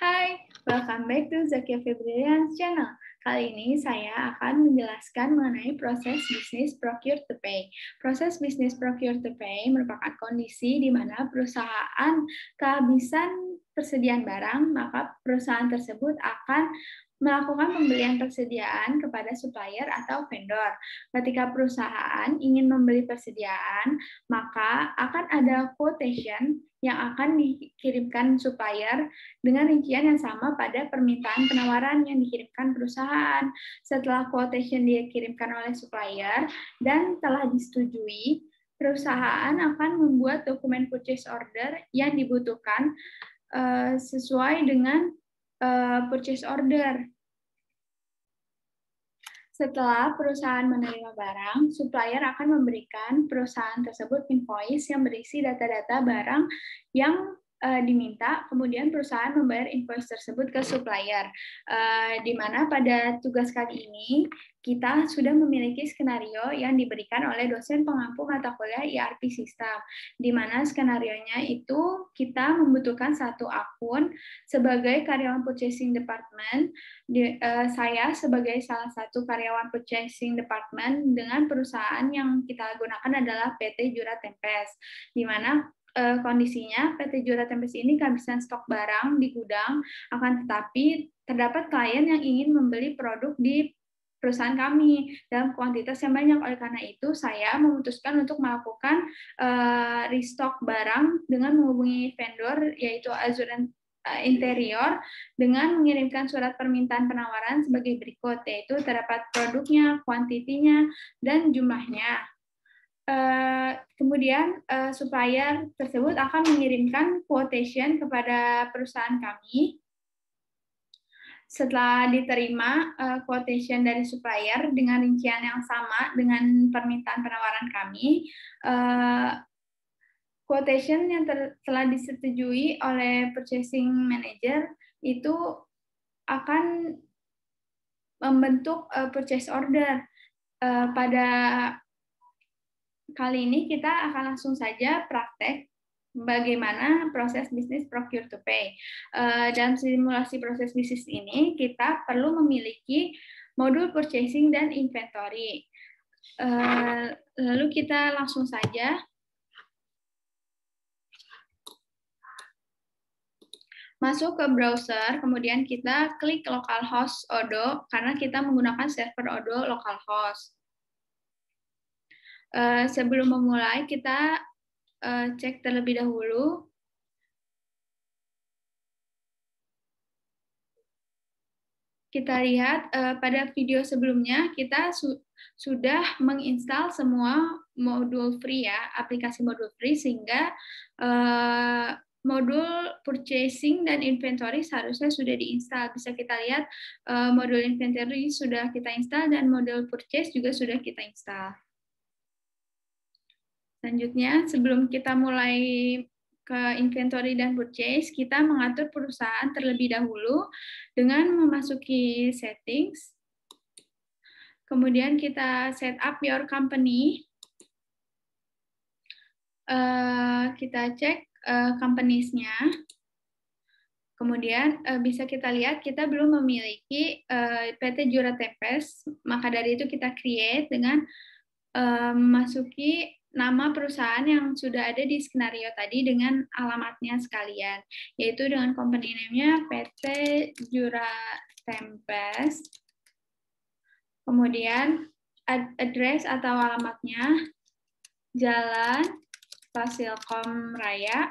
Hai, welcome back to Zakia Febrian's channel. Kali ini saya akan menjelaskan mengenai proses bisnis procure to pay. Proses bisnis procure to pay merupakan kondisi di mana perusahaan kehabisan persediaan barang, maka perusahaan tersebut akan melakukan pembelian persediaan kepada supplier atau vendor. Ketika perusahaan ingin membeli persediaan, maka akan ada quotation yang akan dikirimkan supplier dengan rincian yang sama pada permintaan penawaran yang dikirimkan perusahaan. Setelah quotation dikirimkan oleh supplier dan telah disetujui, perusahaan akan membuat dokumen purchase order yang dibutuhkan sesuai dengan purchase order. Setelah perusahaan menerima barang, supplier akan memberikan perusahaan tersebut invoice yang berisi data-data barang yang diminta, kemudian perusahaan membayar invoice tersebut ke supplier. Di mana pada tugas kali ini, kita sudah memiliki skenario yang diberikan oleh dosen pengampu mata kuliah ERP System, di mana skenario-nya itu kita membutuhkan satu akun sebagai karyawan purchasing department. Saya sebagai salah satu karyawan purchasing department dengan perusahaan yang kita gunakan adalah PT Jura Tempes, di mana kondisinya PT Jura Tempes ini kehabisan stok barang di gudang, akan tetapi terdapat klien yang ingin membeli produk di perusahaan kami dalam kuantitas yang banyak. Oleh karena itu, saya memutuskan untuk melakukan restock barang dengan menghubungi vendor yaitu Azure Interior dengan mengirimkan surat permintaan penawaran sebagai berikut, yaitu terdapat produknya, kuantitinya, dan jumlahnya. Kemudian supplier tersebut akan mengirimkan quotation kepada perusahaan kami. Setelah diterima quotation dari supplier dengan rincian yang sama dengan permintaan penawaran kami, quotation yang telah disetujui oleh purchasing manager itu akan membentuk purchase order. Pada kali ini kita akan langsung saja praktek bagaimana proses bisnis procure to pay. Dalam simulasi proses bisnis ini, kita perlu memiliki modul purchasing dan inventory. Lalu kita langsung saja masuk ke browser, kemudian kita klik localhost Odoo, karena kita menggunakan server Odoo localhost. Sebelum memulai, kita cek terlebih dahulu kita lihat pada video sebelumnya kita sudah menginstal semua modul free ya, aplikasi modul free, sehingga modul purchasing dan inventory seharusnya sudah diinstal. Bisa kita lihat modul inventory sudah kita install dan modul purchase juga sudah kita install. Selanjutnya, sebelum kita mulai ke inventory dan purchase, kita mengatur perusahaan terlebih dahulu dengan memasuki settings. Kemudian kita set up your company. Kita cek companies-nya. Kemudian bisa kita lihat kita belum memiliki PT Jura Tempes, maka dari itu kita create dengan memasuki nama perusahaan yang sudah ada di skenario tadi dengan alamatnya sekalian, yaitu dengan company name-nya PT Jura Tempes, kemudian address atau alamatnya Jalan Fasilkom Raya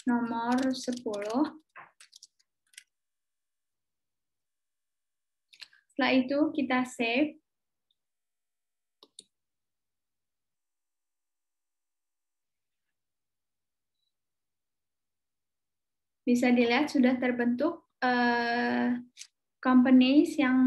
nomor 10. Setelah itu kita save. Bisa dilihat sudah terbentuk companies yang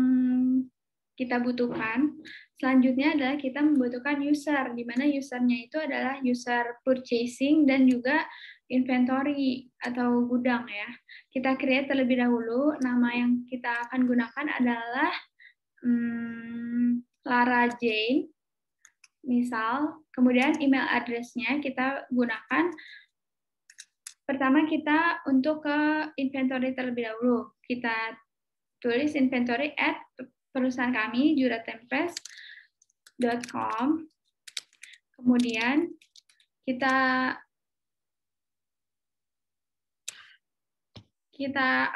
kita butuhkan. Selanjutnya adalah kita membutuhkan user, di mana usernya itu adalah user purchasing dan juga inventory atau gudang ya. Kita create terlebih dahulu. Nama yang kita akan gunakan adalah Lara Jane, misal. Kemudian email address-nya kita gunakan Pertama kita untuk ke inventory terlebih dahulu. Kita tulis inventory at perusahaan kami, juratempest.com. Kemudian kita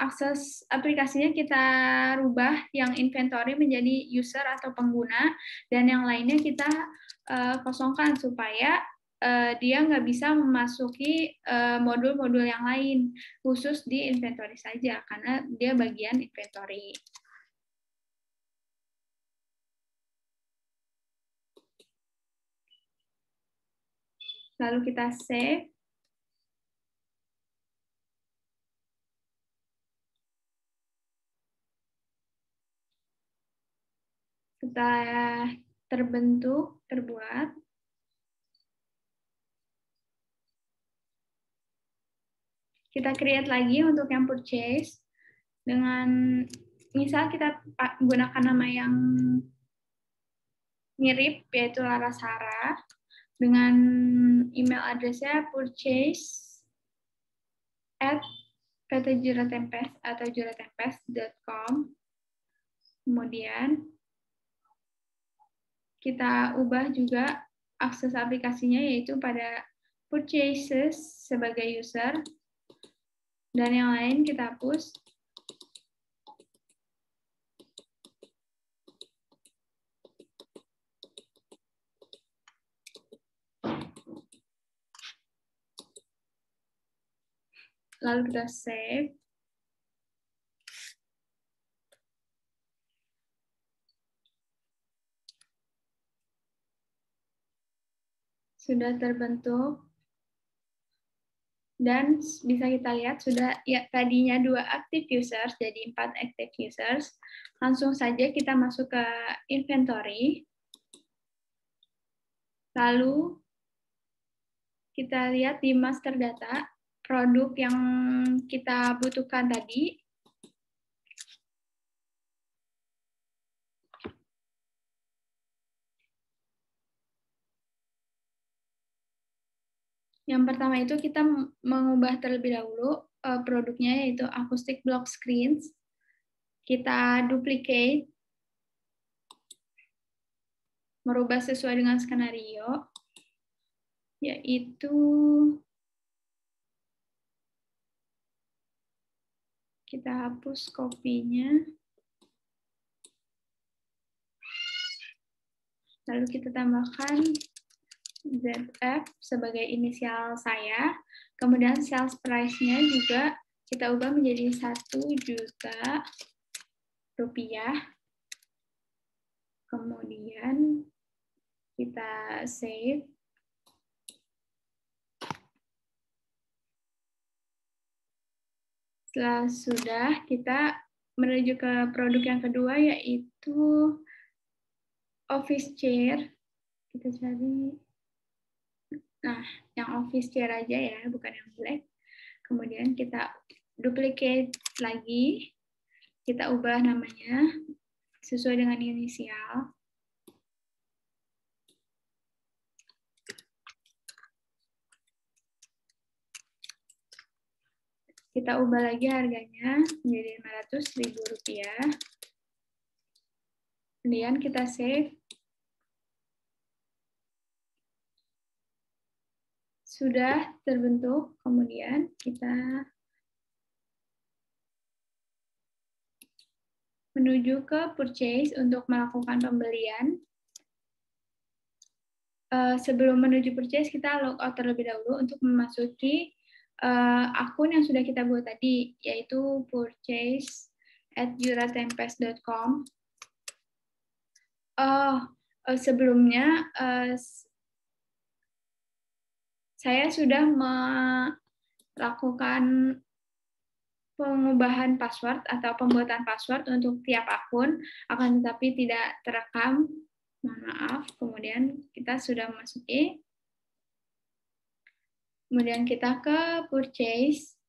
akses aplikasinya, kita rubah yang inventory menjadi user atau pengguna, dan yang lainnya kita kosongkan supaya dia nggak bisa memasuki modul-modul yang lain, khusus di inventory saja, karena dia bagian inventory. Lalu kita save. Setelah terbuat, kita create lagi untuk yang purchase dengan misal kita gunakan nama yang mirip, yaitu Larasara, dengan email addressnya purchase@pt-juratempest atau juratempest.com. Kemudian kita ubah juga akses aplikasinya, yaitu pada purchases sebagai user, dan yang lain kita hapus. Lalu kita save. Sudah terbentuk. Dan bisa kita lihat sudah, ya, tadinya 2 active users jadi 4 active users. Langsung saja kita masuk ke inventory. Lalu kita lihat di master data produk yang kita butuhkan tadi. Yang pertama itu kita mengubah terlebih dahulu produknya, yaitu acoustic block screens. Kita duplicate, merubah sesuai dengan skenario, yaitu kita hapus kopinya. Lalu kita tambahkan ZF sebagai inisial saya. Kemudian sales price-nya juga kita ubah menjadi 1 juta rupiah. Kemudian kita save. Setelah sudah, kita menuju ke produk yang kedua, yaitu office chair. Kita cari, nah, yang office chair aja ya, bukan yang black. Kemudian kita duplicate lagi, kita ubah namanya sesuai dengan inisial. Kita ubah lagi harganya menjadi Rp500.000. Kemudian kita save. Sudah terbentuk, kemudian kita menuju ke purchase untuk melakukan pembelian. Sebelum menuju purchase, kita logout terlebih dahulu untuk memasuki akun yang sudah kita buat tadi, yaitu purchase@juratempest.com. Sebelumnya saya sudah melakukan pengubahan password atau pembuatan password untuk tiap akun, akan tetapi tidak terekam. Mohon maaf. Kemudian kita sudah masuki. Kemudian kita ke purchase.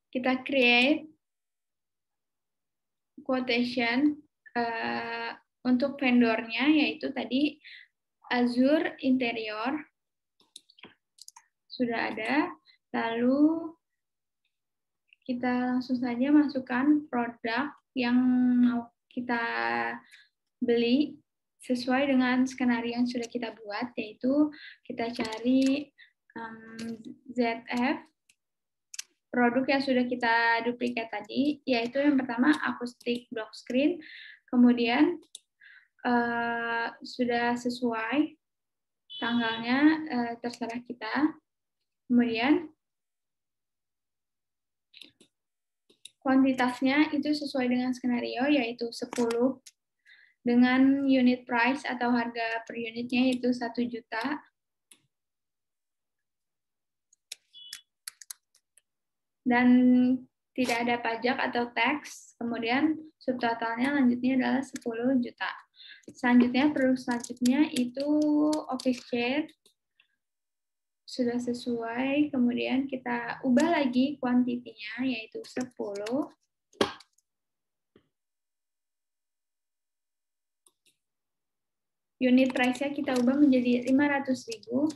Kita create quotation untuk vendornya, yaitu tadi Azure Interior. sudah ada. Lalu kita langsung saja masukkan produk yang mau kita beli sesuai dengan skenario yang sudah kita buat, yaitu kita cari ZF, produk yang sudah kita duplikat tadi, yaitu yang pertama acoustic block screen, kemudian sudah sesuai tanggalnya, terserah kita, kemudian kuantitasnya itu sesuai dengan skenario, yaitu 10, dengan unit price atau harga per unitnya itu 1 juta. Dan tidak ada pajak atau tax, kemudian subtotalnya lanjutnya adalah 10 juta. Selanjutnya, produk selanjutnya itu office chair, sudah sesuai, kemudian kita ubah lagi kuantitinya, yaitu 10. Unit price-nya kita ubah menjadi 500.000.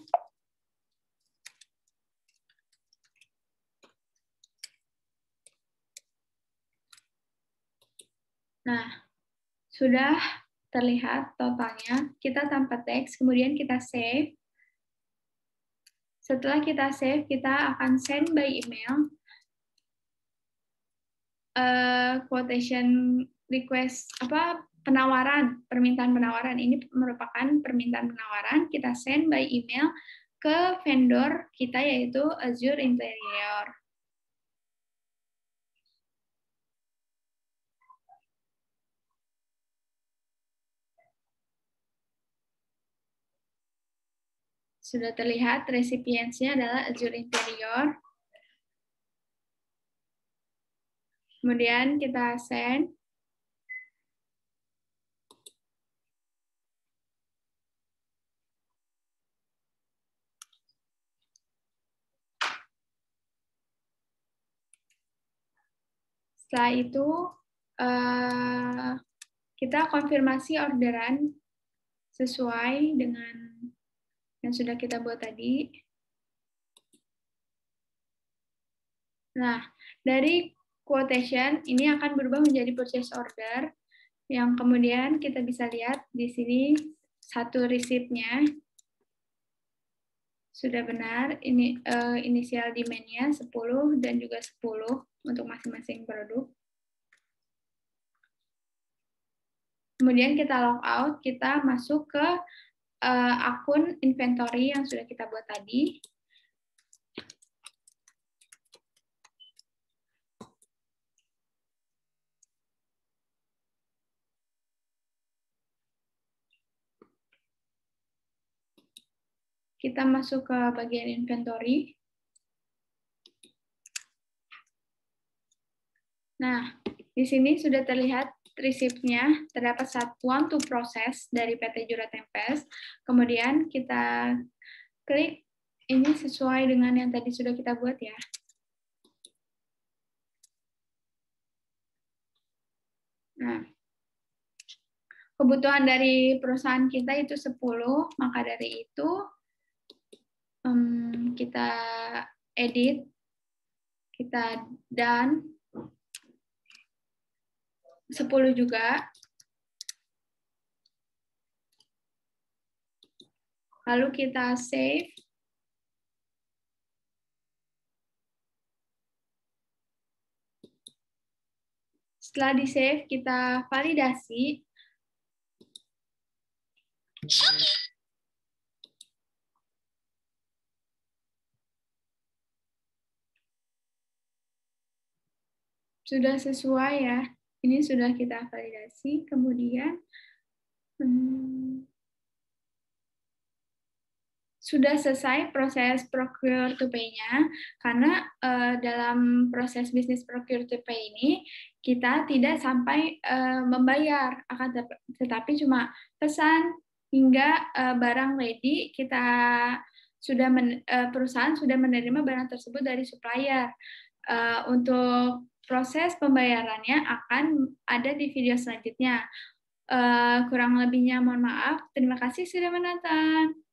Nah, sudah terlihat totalnya. Kita tanpa teks, kemudian kita save. Setelah kita save, kita akan send by email quotation request, permintaan penawaran. Ini merupakan permintaan penawaran, kita send by email ke vendor kita, yaitu Azure Interior. Sudah terlihat recipients-nya adalah Azure Interior. Kemudian kita send. Setelah itu kita konfirmasi orderan sesuai dengan yang sudah kita buat tadi. Nah, dari quotation ini akan berubah menjadi purchase order, yang kemudian kita bisa lihat di sini satu receipt-nya sudah benar, ini inisial demand-nya 10 dan juga 10 untuk masing-masing produk. Kemudian kita log out, kita masuk ke akun inventory yang sudah kita buat tadi. Kita masuk ke bagian inventory. Nah, di sini sudah terlihat receipt-nya, terdapat satuan to proses dari PT Jura Tempes. Kemudian kita klik, ini sesuai dengan yang tadi sudah kita buat ya. Nah, kebutuhan dari perusahaan kita itu 10, maka dari itu kita edit, kita done, 10 juga. Lalu kita save. Setelah di-save, kita validasi. Sudah sesuai ya. Ini sudah kita validasi. Kemudian sudah selesai proses procure to pay-nya, karena dalam proses bisnis procure to pay ini kita tidak sampai membayar, akan tetapi cuma pesan hingga barang ready, kita sudah perusahaan sudah menerima barang tersebut dari supplier. Untuk proses pembayarannya akan ada di video selanjutnya. Kurang lebihnya mohon maaf. Terima kasih sudah menonton.